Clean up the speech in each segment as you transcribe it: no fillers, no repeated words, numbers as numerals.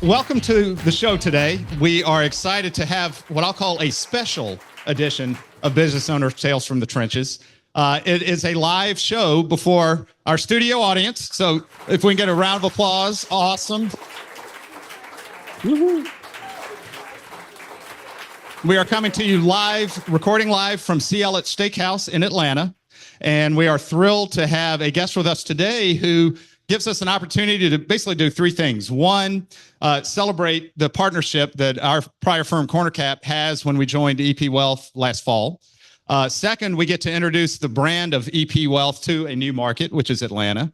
welcome to the show today. We are excited to have what I'll call a special edition of Business Owner Tales from the Trenches. It is a live show before our studio audience. So if we can get a round of applause, awesome. Woo-hoo. We are coming to you live, recording live from Sea Elliott Steakhouse in Atlanta. And we are thrilled to have a guest with us today who gives us an opportunity to basically do three things. One, celebrate the partnership that our prior firm, CornerCap, has when we joined EP Wealth last fall. Second, we get to introduce the brand of EP Wealth to a new market, which is Atlanta.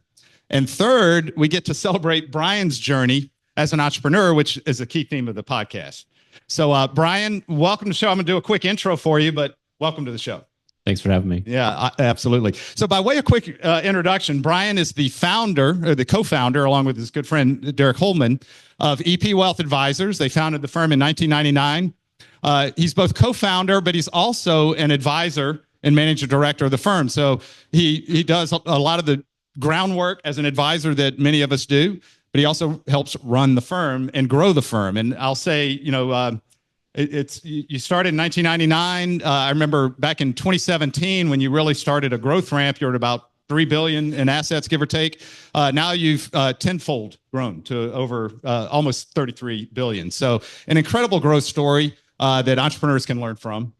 And third, we get to celebrate Brian's journey as an entrepreneur, which is a key theme of the podcast. So, Brian, welcome to the show. I'm going to do a quick intro for you, but welcome to the show. Thanks for having me. Yeah, absolutely. So by way of quick introduction, Brian is the founder, or the co-founder, along with his good friend, Derek Holman, of EP Wealth Advisors. They founded the firm in 1999. He's both co-founder, but he's also an advisor and managing director of the firm. So he does a lot of the groundwork as an advisor that many of us do, but he also helps run the firm and grow the firm. And I'll say, you started in 1999. I remember back in 2017 when you really started a growth ramp. You're at about $3 billion in assets, give or take. Now you've tenfold grown to over almost $33 billion. So an incredible growth story that entrepreneurs can learn from.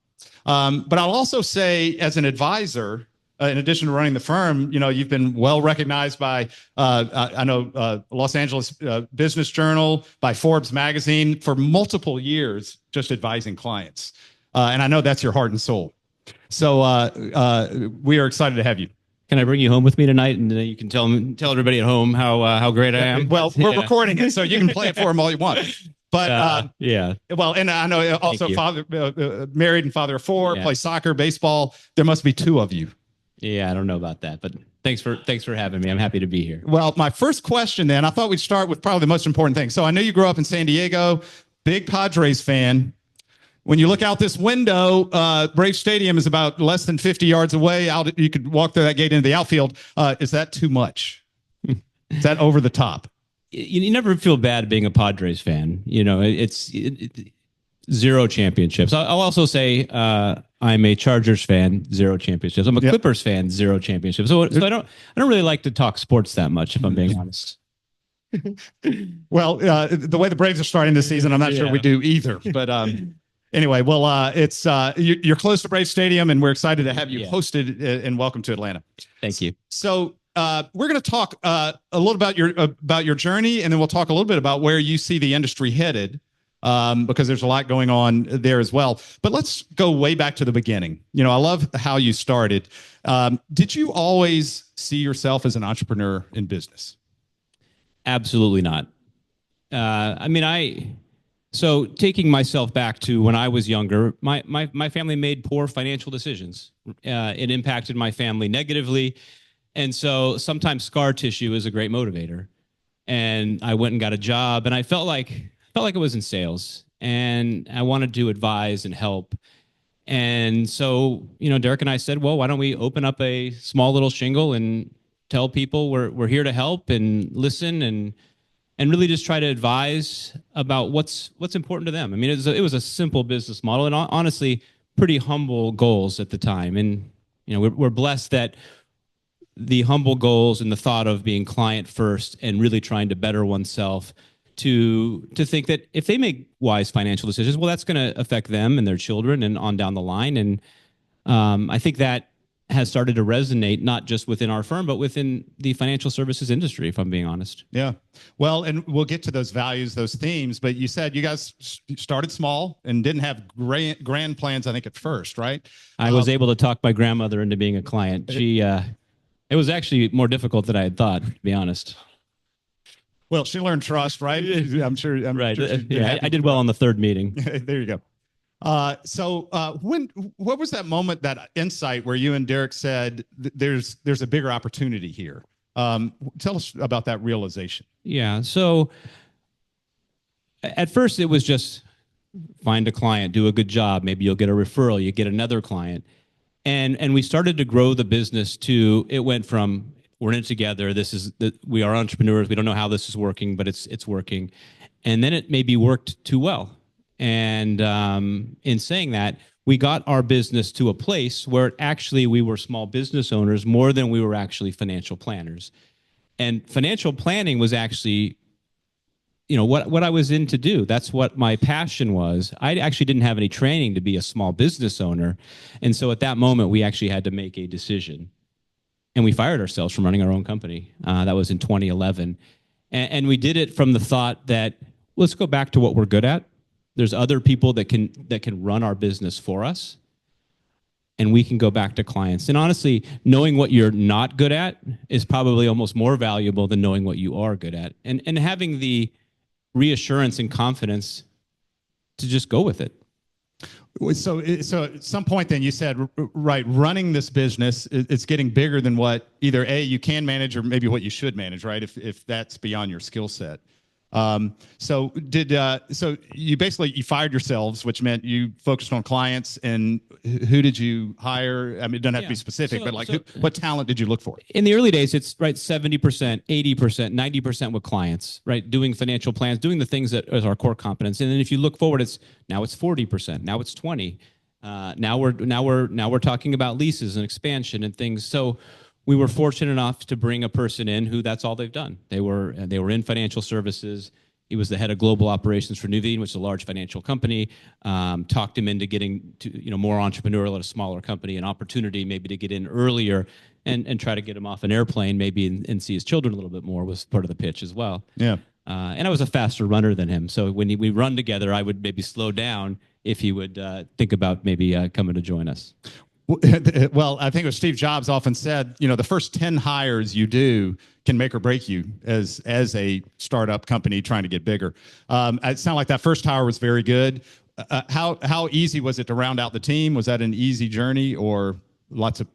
But I'll also say, as an advisor, in addition to running the firm, you've been well recognized by, I know, Los Angeles Business Journal, by Forbes magazine for multiple years, just advising clients. And I know that's your heart and soul. So we are excited to have you. Can I bring you home with me tonight, and you can tell everybody at home how great I am? Well, we're recording it, so you can play it for them all you want. But yeah. Well, and I know also father, married and father of four, play soccer, baseball. There must be two of you. Yeah, I don't know about that, but thanks for having me. I'm happy to be here. Well, my first question then, I thought we'd start with probably the most important thing. So I know you grew up in San Diego, big Padres fan. When you look out this window, Brave Stadium is about less than 50 yards away. You could walk through that gate into the outfield. Is that too much? Is that over the top? You never feel bad being a Padres fan. It's zero championships. I'll also say I'm a Chargers fan, zero championships. I'm a Clippers fan, zero championships. So I don't really like to talk sports that much, if I'm being honest. Well, the way the Braves are starting this season, I'm not sure we do either. But anyway, well, it's you're close to Brave Stadium, and we're excited to have you hosted, and welcome to Atlanta. Thank you. So we're going to talk a little about your journey, and then we'll talk a little bit about where you see the industry headed. Because there's a lot going on there as well. But let's go way back to the beginning. I love how you started. Did you always see yourself as an entrepreneur in business? Absolutely not. So taking myself back to when I was younger, my family made poor financial decisions. It impacted my family negatively. And so sometimes scar tissue is a great motivator. And I went and got a job, and I felt like it was in sales, and I wanted to advise and help. And so, Derek and I said, well, why don't we open up a small little shingle and tell people we're here to help and listen and really just try to advise about what's important to them. I mean, it was a simple business model, and honestly, pretty humble goals at the time. And, we're blessed that the humble goals and the thought of being client first and really trying to better oneself, to think that if they make wise financial decisions, well, that's going to affect them and their children and on down the line. And I think that has started to resonate not just within our firm, but within the financial services industry, if I'm being honest. Yeah. Well, and we'll get to those values, those themes, but you said you guys started small and didn't have grand plans, I think, at first, right? I was able to talk my grandmother into being a client. It was actually more difficult than I had thought, to be honest. Well, she learned trust, right? I'm sure. Right. Sure I did well on the third meeting. There you go. What was that moment, that insight where you and Derek said, there's a bigger opportunity here? Tell us about that realization. Yeah. So at first it was just find a client, do a good job. Maybe you'll get a referral, you get another client. And we started to grow the business it went from, we're in it together. We are entrepreneurs. We don't know how this is working, but it's working. and then it maybe worked too well. And in saying that, we got our business to a place where actually we were small business owners more than we were actually financial planners. And financial planning was actually, what I was in to do. That's what my passion was. I actually didn't have any training to be a small business owner. And so at that moment, we actually had to make a decision. And we fired ourselves from running our own company. That was in 2011. And we did it from the thought that let's go back to what we're good at. There's other people that can run our business for us, and we can go back to clients. And honestly, knowing what you're not good at is probably almost more valuable than knowing what you are good at, and having the reassurance and confidence to just go with it. So at some point then you said, right, running this business, it's getting bigger than what either A, you can manage, or maybe what you should manage, right? If that's beyond your skill set. So you basically, you fired yourselves, which meant you focused on clients. And who did you hire? I mean, it doesn't have to be specific, but what talent did you look for? In the early days, it's right 70%, 80%, 90% with clients, right? Doing financial plans, doing the things that is our core competence. And then if you look forward, now it's 40%, now it's 20. Now we're talking about leases and expansion and things. So we were fortunate enough to bring a person in who that's all they've done. They were in financial services. He was the head of global operations for Nuveen, which is a large financial company. Talked him into getting to more entrepreneurial at a smaller company, an opportunity maybe to get in earlier and try to get him off an airplane maybe and see his children a little bit more was part of the pitch as well. Yeah. And I was a faster runner than him, so when we run together, I would maybe slow down if he would think about maybe coming to join us. Well, I think what Steve Jobs often said, the first 10 hires you do can make or break you as a startup company trying to get bigger. It sounded like that first hire was very good. How easy was it to round out the team? Was that an easy journey or lots of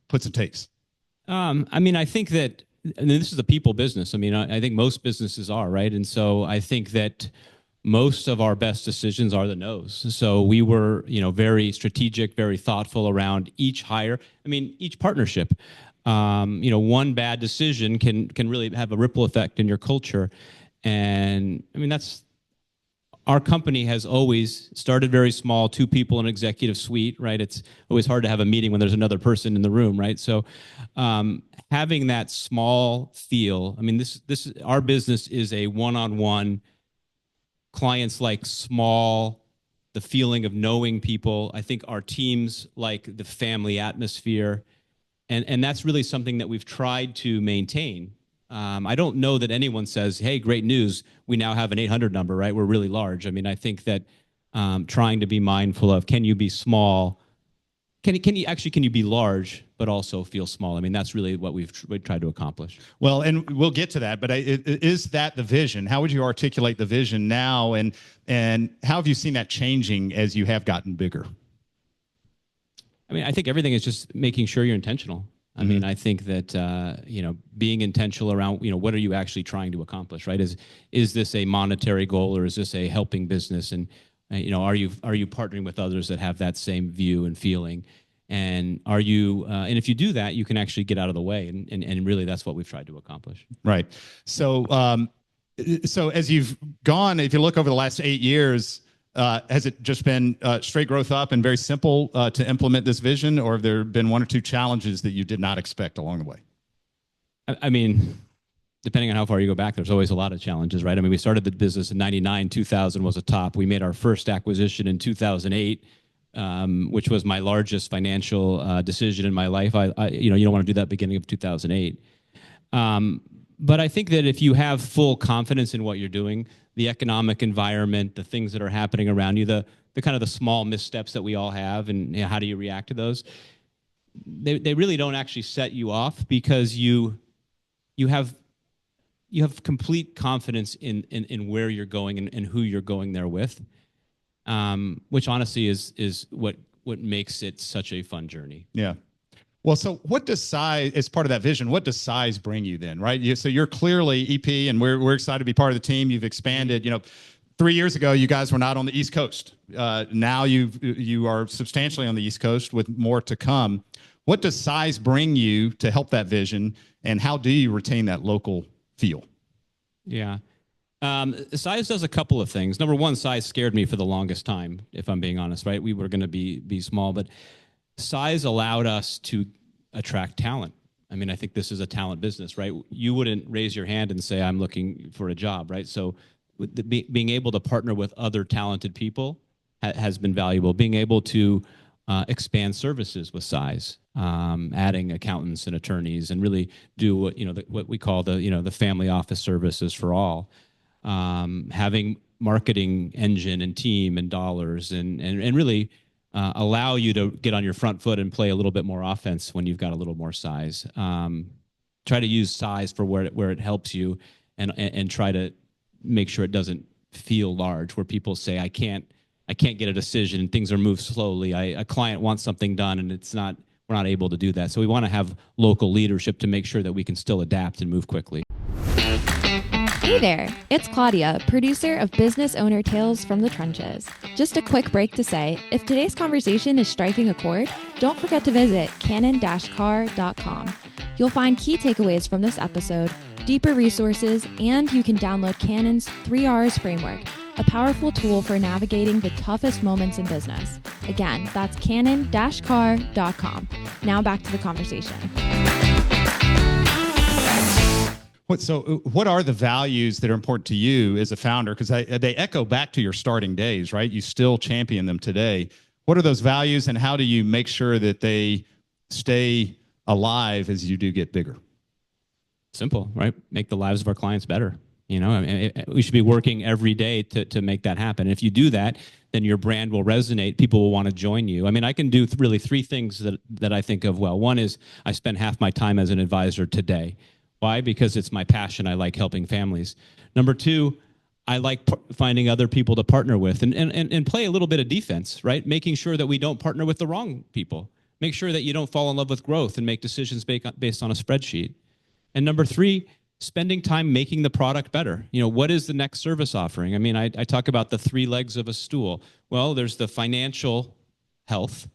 puts and takes? I think that this is a people business. I think most businesses are, right? And so I think that most of our best decisions are the no's. So we were, very strategic, very thoughtful around each hire. Each partnership. One bad decision can really have a ripple effect in your culture. And that's our company has always started very small, 2 people in an executive suite, right? It's always hard to have a meeting when there's another person in the room, right? So having that small feel, our business is a one-on-one. Clients like small, the feeling of knowing people. I think our teams like the family atmosphere. And that's really something that we've tried to maintain. I don't know that anyone says, hey, great news, we now have an 800 number, right? We're really large. I think that trying to be mindful of, can you be small? Can you be large, but also feel small? That's really what we've tried to accomplish. Well, and we'll get to that, but is that the vision? How would you articulate the vision now? And how have you seen that changing as you have gotten bigger? I think everything is just making sure you're intentional. I think that, being intentional around, what are you actually trying to accomplish, right? Is this a monetary goal or is this a helping business? And, are you partnering with others that have that same view and feeling? And are you, and if you do that, you can actually get out of the way. And really that's what we've tried to accomplish. Right. So, so as you've gone, if you look over the last 8 years, has it just been straight growth up and very simple to implement this vision, or have there been 1 or 2 challenges that you did not expect along the way? Depending on how far you go back, there's always a lot of challenges, right? We started the business in 99, 2000 was a top. We made our first acquisition in 2008, which was my largest financial decision in my life. You don't want to do that beginning of 2008. But I think that if you have full confidence in what you're doing, the economic environment, the things that are happening around you, the kind of the small missteps that we all have, and how do you react to those? They really don't actually set you off because you have complete confidence in where you're going and who you're going there with, which honestly is what makes it such a fun journey. Yeah. Well, so what does size, as part of that vision, what does size bring you then, right? So you're clearly EP, and we're excited to be part of the team. You've expanded. 3 years ago, you guys were not on the East Coast. Now you are substantially on the East Coast with more to come. What does size bring you to help that vision, and how do you retain that local feel? Yeah. Size does a couple of things. Number one, size scared me for the longest time, if I'm being honest, right? We were going to be small, but size allowed us to attract talent. I mean, I think this is a talent business, right? You wouldn't raise your hand and say, I'm looking for a job, right? So being able to partner with other talented people has been valuable. Being able to expand services with size, adding accountants and attorneys, and really do what we call the family office services for all. Having marketing engine and team and dollars and really allow you to get on your front foot and play a little bit more offense when you've got a little more size. Try to use size for where it helps you, and try to make sure it doesn't feel large, where people say, I can't get a decision and things are moved slowly. A client wants something done and we're not able to do that. So we want to have local leadership to make sure that we can still adapt and move quickly. Hey there, it's Claudia, producer of Business Owner Tales from the Trenches. Just a quick break to say, if today's conversation is striking a chord, don't forget to visit candid-carr.com. You'll find key takeaways from this episode, deeper resources, and you can download Cannon's 3Rs framework, a powerful tool for navigating the toughest moments in business. Again, that's cannon-carr.com. Now back to the conversation. What are the values that are important to you as a founder? Because they echo back to your starting days, right? You still champion them today. What are those values, and how do you make sure that they stay alive as you do get bigger? Simple, right? Make the lives of our clients better. I mean, we should be working every day to make that happen. If you do that, then your brand will resonate. People will want to join you. I mean, I can do really three things that I think of well. One is I spend half my time as an advisor today. Why? Because it's my passion. I like helping families. Number two, I like finding other people to partner with and play a little bit of defense, right? Making sure that we don't partner with the wrong people. Make sure that you don't fall in love with growth and make decisions based on a spreadsheet. And number three, spending time making the product better. What is the next service offering? I mean, I talk about the three legs of a stool. Well, there's the financial health,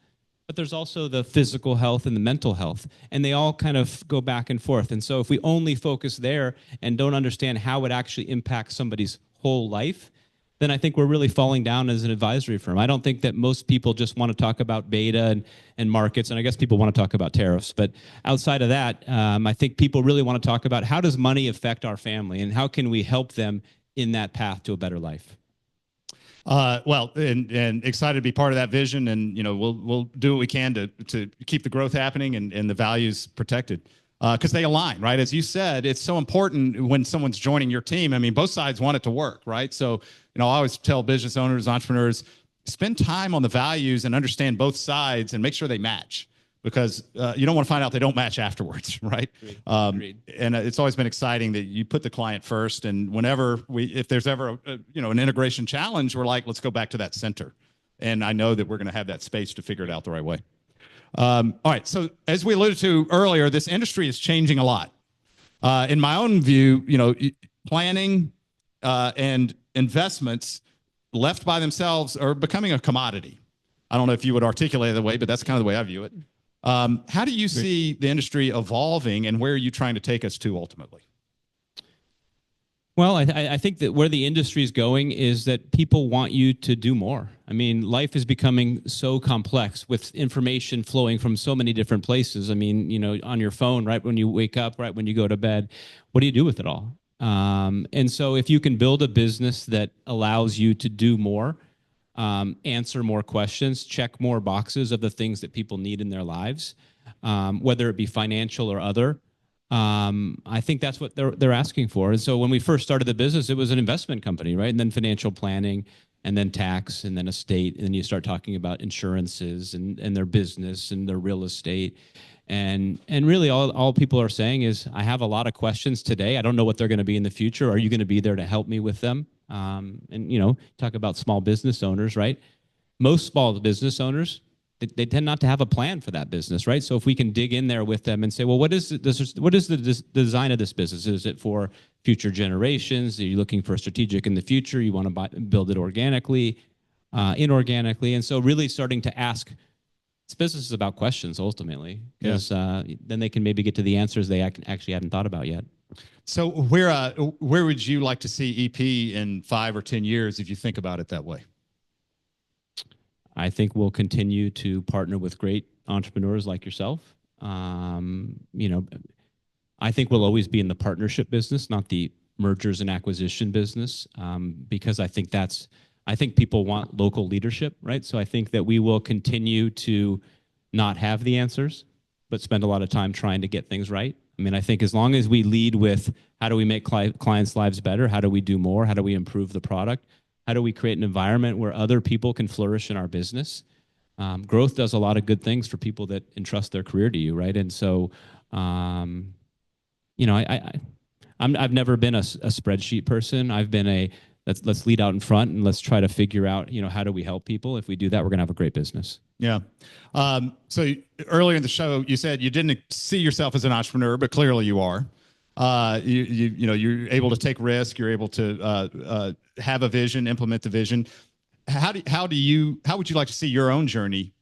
but there's also the physical health and the mental health, and they all kind of go back and forth. And so if we only focus there and don't understand how it actually impacts somebody's whole life, then I think we're really falling down as an advisory firm. I don't think that most people just want to talk about beta and markets, and I guess people want to talk about tariffs. But outside of that, I think people really want to talk about how does money affect our family, and how can we help them in that path to a better life. And excited to be part of that vision, and we'll do what we can to keep the growth happening and the values protected, because they align, right? As you said, it's so important when someone's joining your team. I mean, both sides want it to work, right? So I always tell business owners, entrepreneurs, spend time on the values and understand both sides and make sure they match, because you don't want to find out they don't match afterwards, right? Agreed. And it's always been exciting that you put the client first. And whenever if there's ever an integration challenge, we're like, let's go back to that center. And I know that we're going to have that space to figure it out the right way. All right. So as we alluded to earlier, this industry is changing a lot. In my own view, planning and investments left by themselves are becoming a commodity. I don't know if you would articulate it that way, but that's kind of the way I view it. How do you see the industry evolving, and where are you trying to take us to ultimately? Well, I think that where the industry is going is that people want you to do more. I mean, life is becoming so complex with information flowing from so many different places. I mean, on your phone, right when you wake up, right when you go to bed, what do you do with it all? And so if you can build a business that allows you to do more, answer more questions, check more boxes of the things that people need in their lives, whether it be financial or other, I think that's what they're asking for. And so when we first started the business, it was an investment company, right? And then financial planning, and then tax, and then estate, and then you start talking about insurances and their business and their real estate. And really all people are saying is, I have a lot of questions today. I don't know what they're going to be in the future. Are you going to be there to help me with them? And talk about small business owners, right? Most small business owners, they tend not to have a plan for that business, right? So if we can dig in there with them and say, well, what is the design of this business? Is it for future generations? Are you looking for a strategic in the future? You want to build it organically, inorganically? And so really starting to ask, this business is about questions ultimately, because then they can maybe get to the answers they actually hadn't thought about yet. So where would you like to see EP in 5 or 10 years if you think about it that way? I think we'll continue to partner with great entrepreneurs like yourself. You know, I think we'll always be in the partnership business, not the mergers and acquisition business, because I think people want local leadership, right? So I think that we will continue to not have the answers, but spend a lot of time trying to get things right. I mean, I think as long as we lead with how do we make clients' lives better, how do we do more, how do we improve the product, how do we create an environment where other people can flourish in our business? Growth does a lot of good things for people that entrust their career to you, right? And so, you know, I've never been a spreadsheet person. I've been a let's lead out in front and let's try to figure out, you know, how do we help people? If we do that, we're gonna have a great business. Yeah. So earlier in the show, you said you didn't see yourself as an entrepreneur, but clearly you are. You know, you're able to take risk. You're able to have a vision, implement the vision. How would you like to see your own journey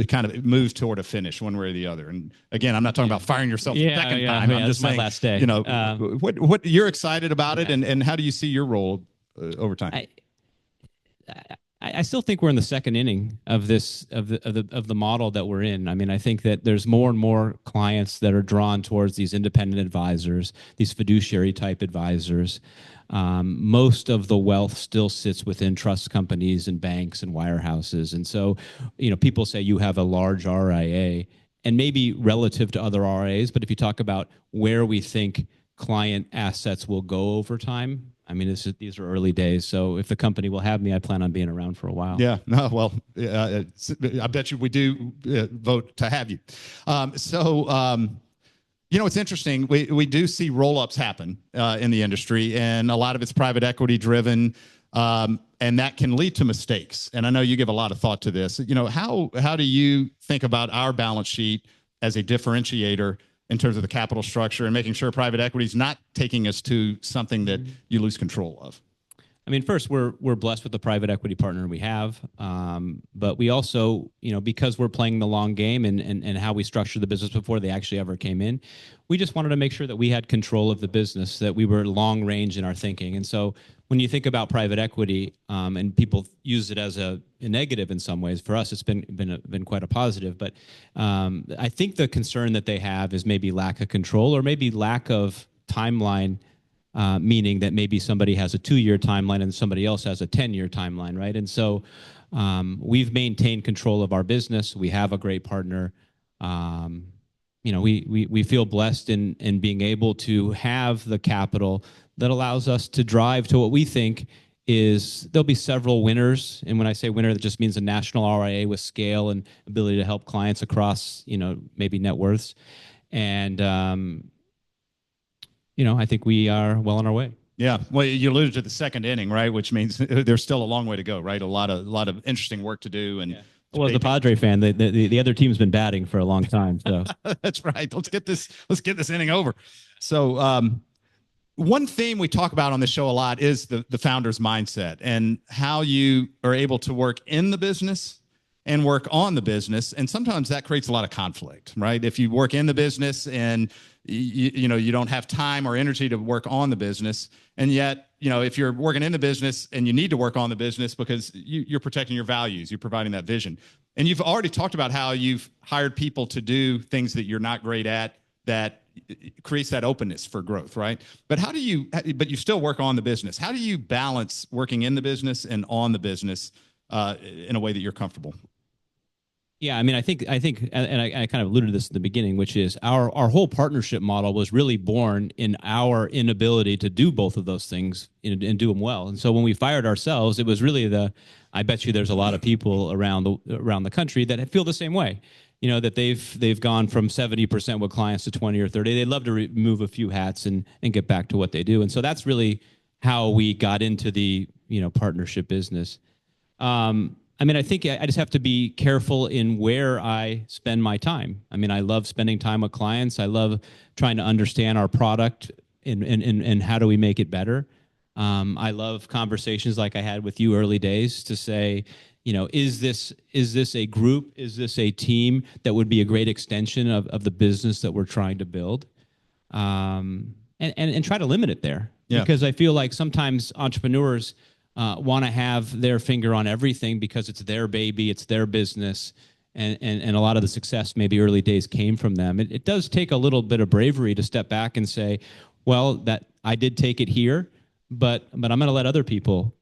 kind of move toward a finish one way or the other? And again, I'm not talking about firing yourself the second time. I'm just saying, my last day. You know, what you're excited about it, and how do you see your role over time? I still think we're in the second inning of this of the model that we're in. I mean, I think that there's more and more clients that are drawn towards these independent advisors, these fiduciary type advisors. Most of the wealth still sits within trust companies and banks and wirehouses, and so, you know, people say you have a large RIA, and maybe relative to other RIAs, but if you talk about where we think client assets will go over time, I mean, these are early days. So if the company will have me, I plan on being around for a while. Yeah. No. Well, I bet you we do vote to have you. You know, it's interesting. We do see roll-ups happen in the industry, and a lot of it's private equity driven, and that can lead to mistakes. And I know you give a lot of thought to this. You know, how do you think about our balance sheet as a differentiator in terms of the capital structure and making sure private equity is not taking us to something that you lose control of? I mean, first, we're blessed with the private equity partner we have, but we also, you know, because we're playing the long game and how we structured the business before they actually ever came in, we just wanted to make sure that we had control of the business, that we were long range in our thinking. And so when you think about private equity, and people use it as a negative in some ways, for us it's been quite a positive. But I think the concern that they have is maybe lack of control or maybe lack of timeline. Meaning that maybe somebody has a 2-year timeline and somebody else has a 10-year timeline, right? And so we've maintained control of our business. We have a great partner. You know, we feel blessed in being able to have the capital that allows us to drive to what we think is there'll be several winners. And when I say winner, that just means a national RIA with scale and ability to help clients across, you know, maybe net worths. And you know, I think we are well on our way. Yeah. Well, you alluded to the second inning, right? Which means there's still a long way to go, right? A lot of interesting work to do. And well, as a Padre fan, the other team's been batting for a long time. So that's right. Let's get this inning over. So one theme we talk about on the show a lot is the founder's mindset and how you are able to work in the business and work on the business. And sometimes that creates a lot of conflict, right? If you work in the business and you know, you don't have time or energy to work on the business. And yet, you know, if you're working in the business and you need to work on the business because you're protecting your values, you're providing that vision. And you've already talked about how you've hired people to do things that you're not great at, that creates that openness for growth, right? But but you still work on the business. How do you balance working in the business and on the business in a way that you're comfortable? Yeah, I mean, I think, and I kind of alluded to this in the beginning, which is our whole partnership model was really born in our inability to do both of those things and do them well. And so when we fired ourselves, it was really I bet you there's a lot of people around the country that feel the same way. You know, that they've gone from 70% with clients to 20 or 30. They'd love to remove a few hats and get back to what they do. And so that's really how we got into the, you know, partnership business. I mean, I think I just have to be careful in where I spend my time. I mean, I love spending time with clients. I love trying to understand our product and how do we make it better. I love conversations like I had with you early days to say, you know, is this a group? Is this a team that would be a great extension of the business that we're trying to build? And and try to limit it there. Yeah. Because I feel like sometimes entrepreneurs want to have their finger on everything because it's their baby, it's their business, and a lot of the success maybe early days came from them. It does take a little bit of bravery to step back and say, well, that I did take it here, but I'm going to let other people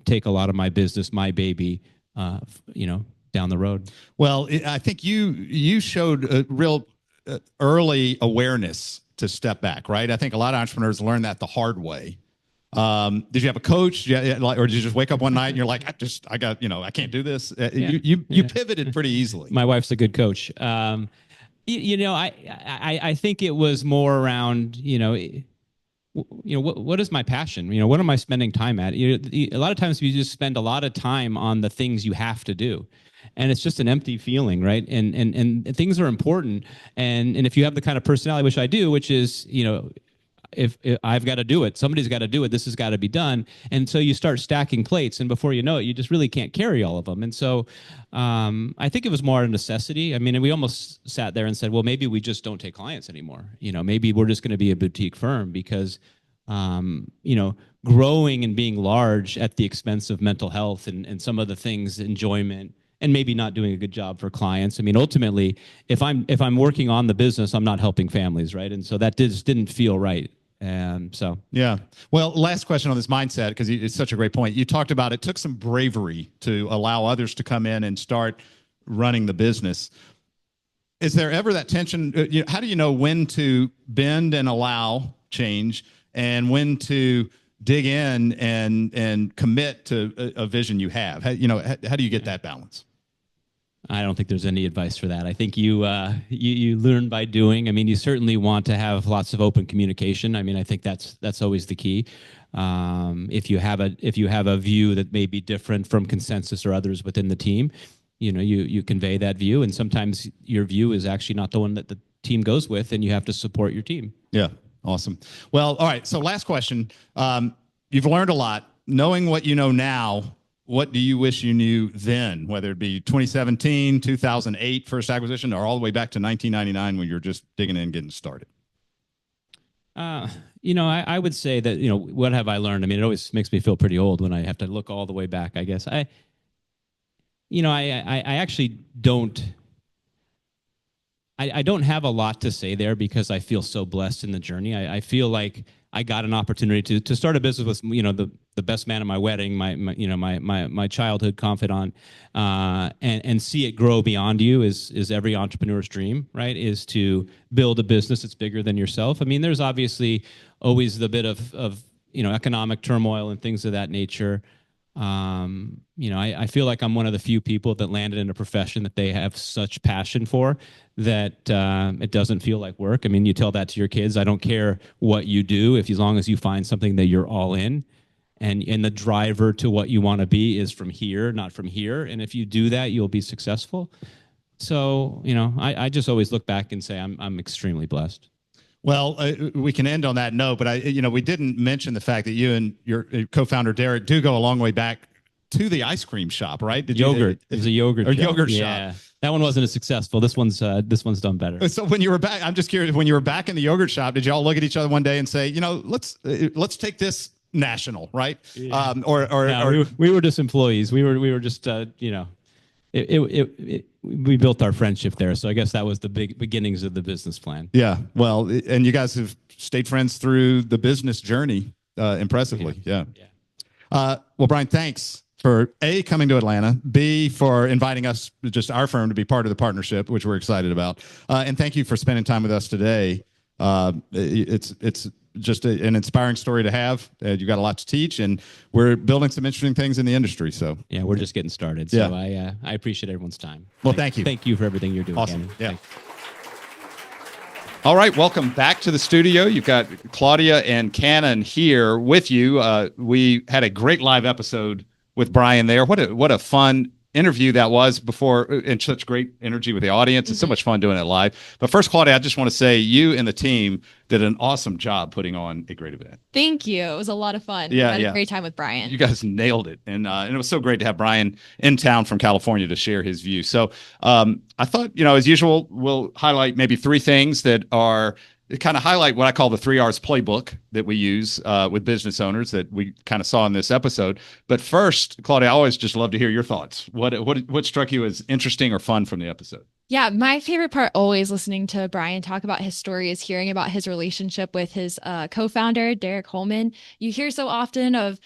take a lot of my business, my baby, down the road. Well, I think you showed a real early awareness to step back, right? I think a lot of entrepreneurs learn that the hard way. Did you have a coach, or did you just wake up one night and you're like, I can't do this? You pivoted pretty easily. My wife's a good coach. I think it was more around, what is my passion? What am I spending time at? A lot of times you just spend a lot of time on the things you have to do. And it's just an empty feeling, right? And things are important. And if you have the kind of personality, which I do, which is, if I've got to do it, somebody's got to do it, this has got to be done. And so you start stacking plates, and before you know it, you just really can't carry all of them. And so I think it was more a necessity. I mean, and we almost sat there and said, well, maybe we just don't take clients anymore. Maybe we're just going to be a boutique firm because, growing and being large at the expense of mental health and some of the things, enjoyment, and maybe not doing a good job for clients. I mean, ultimately, if I'm working on the business, I'm not helping families, right? And so that just didn't feel right. And so, yeah. Well, last question on this mindset, because it's such a great point. You talked about it took some bravery to allow others to come in and start running the business. Is there ever that tension? How do you know when to bend and allow change and when to dig in and commit to a vision you have? How do you get that balance? I don't think there's any advice for that. I think you learn by doing. I mean, you certainly want to have lots of open communication. I mean, I think that's always the key. If you have a view that may be different from consensus or others within the team, you convey that view, and sometimes your view is actually not the one that the team goes with, and you have to support your team. Yeah, awesome. Well, all right. So last question. You've learned a lot. Knowing what you know now, what do you wish you knew then, whether it be 2017, 2008 first acquisition, or all the way back to 1999 when you're just digging in, getting started? I would say that, what have I learned? I mean, it always makes me feel pretty old when I have to look all the way back, I guess. I actually don't. I don't have a lot to say there because I feel so blessed in the journey. I feel like I got an opportunity to start a business with the best man at my wedding, my childhood confidant, and see it grow beyond you is every entrepreneur's dream, right? Is to build a business that's bigger than yourself. I mean, there's obviously always the bit of economic turmoil and things of that nature. I feel like I'm one of the few people that landed in a profession that they have such passion for that it doesn't feel like work. I mean, you tell that to your kids. I don't care what you do, as long as you find something that you're all in, and the driver to what you want to be is from here, not from here. And if you do that, you'll be successful. So, I just always look back and say I'm extremely blessed. Well, we can end on that note, but we didn't mention the fact that you and your co-founder Derek do go a long way back to the ice cream shop, right? Yogurt. It was a yogurt shop. Yogurt shop. Yeah. That one wasn't as successful. This one's done better. So when you were back, I'm just curious, when you were back in the yogurt shop, did y'all look at each other one day and say, let's take this national, right? Yeah. Or we were just employees. We were just we built our friendship there. So I guess that was the big beginnings of the business plan. Yeah. Well, and you guys have stayed friends through the business journey impressively. Yeah. Well, Brian, thanks for A, coming to Atlanta, B, for inviting us, just our firm, to be part of the partnership, which we're excited about. And thank you for spending time with us today. It's just an inspiring story to have. You've got a lot to teach, and we're building some interesting things in the industry. So yeah, we're just getting started. So yeah. I appreciate everyone's time. Well, thank you. Thank you for everything you're doing. Awesome. Cannon. Yeah. Thanks. All right, welcome back to the studio. You've got Claudia and Cannon here with you. We had a great live episode with Brian there. What a fun interview that was before, and such great energy with the audience. It's so much fun doing it live. But first, Claudia, I just want to say you and the team did an awesome job putting on a great event. Thank you. It was a lot of fun. Yeah, I had a great time with Brian. You guys nailed it. And it was so great to have Brian in town from California to share his view. So I thought, as usual, we'll highlight maybe three things that are kind of highlight what I call the 3 R's playbook that we use with business owners that we kind of saw in this episode. But first, Claudia, I always just love to hear your thoughts. What struck you as interesting or fun from the episode? Yeah, my favorite part always listening to Brian talk about his story is hearing about his relationship with his co-founder, Derek Holman. You hear so often of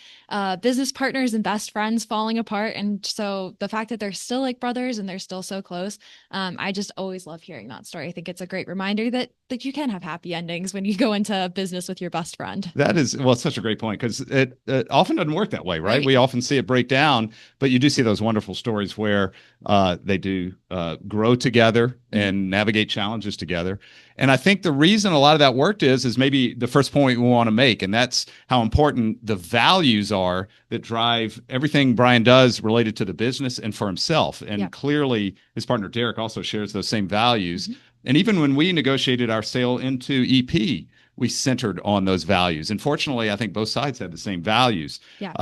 business partners and best friends falling apart. And so the fact that they're still like brothers and they're still so close, I just always love hearing that story. I think it's a great reminder that you can have happy endings when you go into business with your best friend. That is, well, it's such a great point because it often doesn't work that way, right? Right. We often see it break down, but you do see those wonderful stories where they do grow together and navigate challenges together. And I think the reason a lot of that worked is maybe the first point we want to make, and that's how important the values are that drive everything Brian does related to the business and for himself. And clearly, his partner Derek also shares those same values. And even when we negotiated our sale into EP, we centered on those values. And fortunately, I think both sides had the same values. Yeah.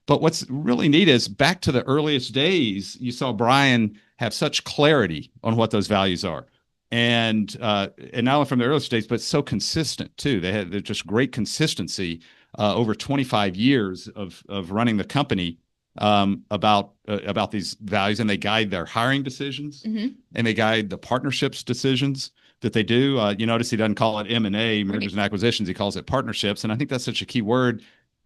But what's really neat is back to the earliest days, you saw Brian have such clarity on what those values are. And not only from the earliest days, but so consistent too. They're just great consistency over 25 years of running the company about these values, and they guide their hiring decisions and they guide the partnerships decisions that they do. You notice he doesn't call it M&A, mergers and acquisitions. He calls it partnerships. And I think that's such a key word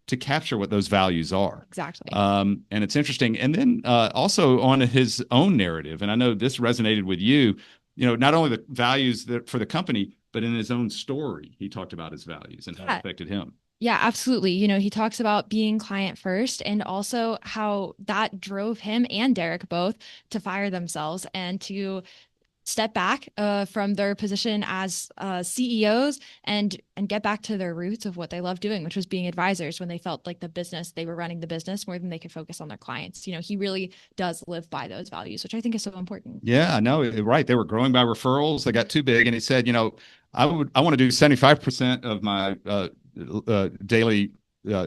to capture what those values are. Exactly. And it's interesting. And then also on his own narrative, and I know this resonated with you, not only the values for the company, but in his own story, he talked about his values and how it affected him. Yeah, absolutely. He talks about being client first and also how that drove him and Derek both to fire themselves and to step back from their position as CEOs and get back to their roots of what they love doing, which was being advisors when they felt like they were running the business more than they could focus on their clients. He really does live by those values, which I think is so important. Yeah, no, right. They were growing by referrals. They got too big. And he said, I want to do 75% of my daily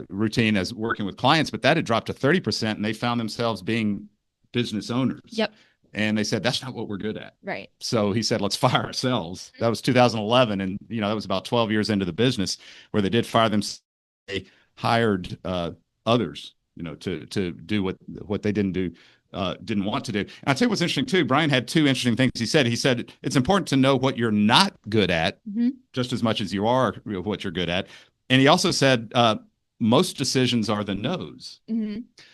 routine as working with clients, but that had dropped to 30%, and they found themselves being business owners. Yep. And they said, that's not what we're good at. Right. So he said, let's fire ourselves. That was 2011. And, that was about 12 years into the business where they did fire them. They hired others, to do what they didn't want to do. And I'll tell you what's interesting too. Brian had 2 interesting things he said. He said, it's important to know what you're not good at just as much as you are what you're good at. And he also said, most decisions are the no's.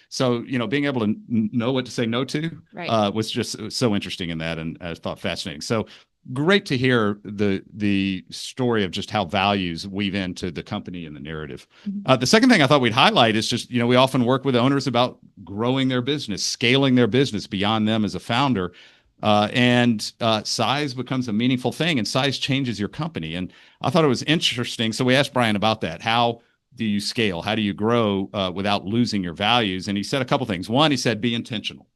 So, being able to know what to say no to was just so interesting in that, and I thought fascinating. So great to hear the story of just how values weave into the company and the narrative. The second thing I thought we'd highlight is just, we often work with owners about growing their business, scaling their business beyond them as a founder. And size becomes a meaningful thing, and size changes your company. And I thought it was interesting. So we asked Brian about that. How do you scale? How do you grow without losing your values? And he said a couple things. One, he said, be intentional.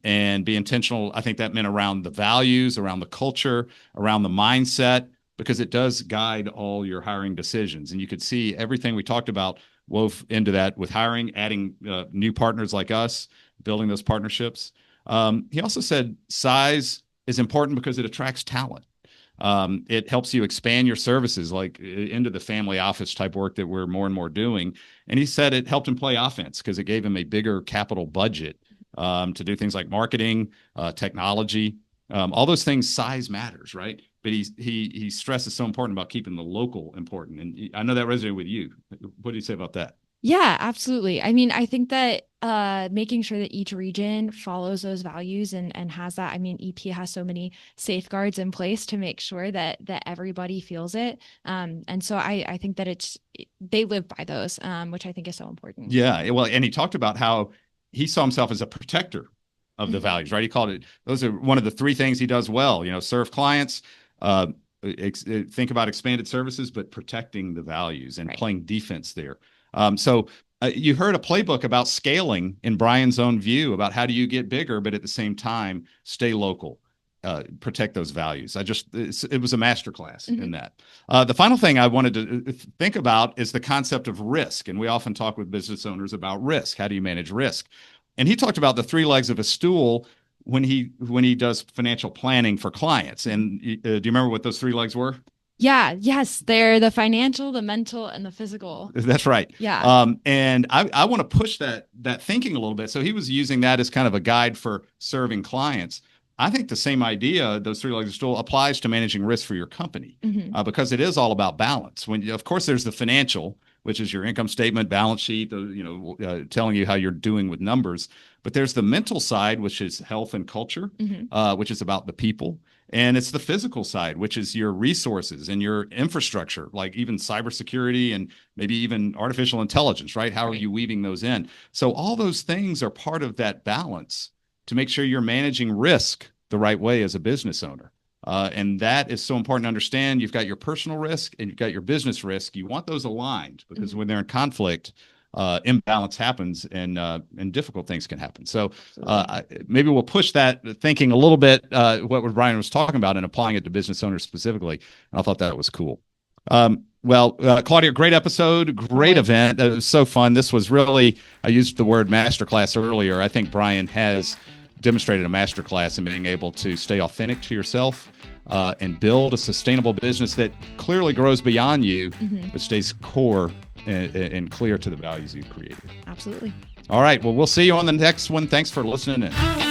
And be intentional. I think that meant around the values, around the culture, around the mindset, because it does guide all your hiring decisions. And you could see everything we talked about wove into that with hiring, adding new partners like us, building those partnerships. He also said size is important because it attracts talent. It helps you expand your services, like into the family office type work that we're more and more doing. And he said it helped him play offense because it gave him a bigger capital budget to do things like marketing, technology, all those things. Size matters, right? But he stresses so important about keeping the local important. And I know that resonated with you. What do you say about that? Yeah, absolutely. I mean, I think that making sure that each region follows those values and has that. I mean, EP has so many safeguards in place to make sure that everybody feels it. And so I think that they live by those, which I think is so important. Yeah. Well, and he talked about how he saw himself as a protector of the values, right? He called it, those are one of the 3 things he does well, serve clients, think about expanded services, but protecting the values and playing defense there. So you heard a playbook about scaling in Brian's own view about how do you get bigger, but at the same time, stay local, protect those values. It was a masterclass in that. The final thing I wanted to think about is the concept of risk. And we often talk with business owners about risk. How do you manage risk? And he talked about the 3 legs of a stool when he does financial planning for clients. And do you remember what those 3 legs were? Yeah. Yes. They're the financial, the mental, and the physical. That's right. Yeah. And I want to push that thinking a little bit. So he was using that as kind of a guide for serving clients. I think the same idea, those three legs of the stool, applies to managing risk for your company, because it is all about balance. Of course, there's the financial, which is your income statement, balance sheet, telling you how you're doing with numbers. But there's the mental side, which is health and culture, which is about the people. And it's the physical side, which is your resources and your infrastructure, like even cybersecurity and maybe even artificial intelligence, right? How are you weaving those in? So all those things are part of that balance to make sure you're managing risk the right way as a business owner. And that is so important to understand. You've got your personal risk and you've got your business risk. You want those aligned, because when they're in conflict, imbalance happens and difficult things can happen. So maybe we'll push that thinking a little bit, what Brian was talking about, and applying it to business owners specifically. And I thought that was cool. Claudia, great episode, great event. It was so fun. This was really, I used the word masterclass earlier. I think Brian has demonstrated a masterclass in being able to stay authentic to yourself and build a sustainable business that clearly grows beyond you, but stays core and clear to the values you've created. Absolutely. All right. Well, we'll see you on the next one. Thanks for listening in.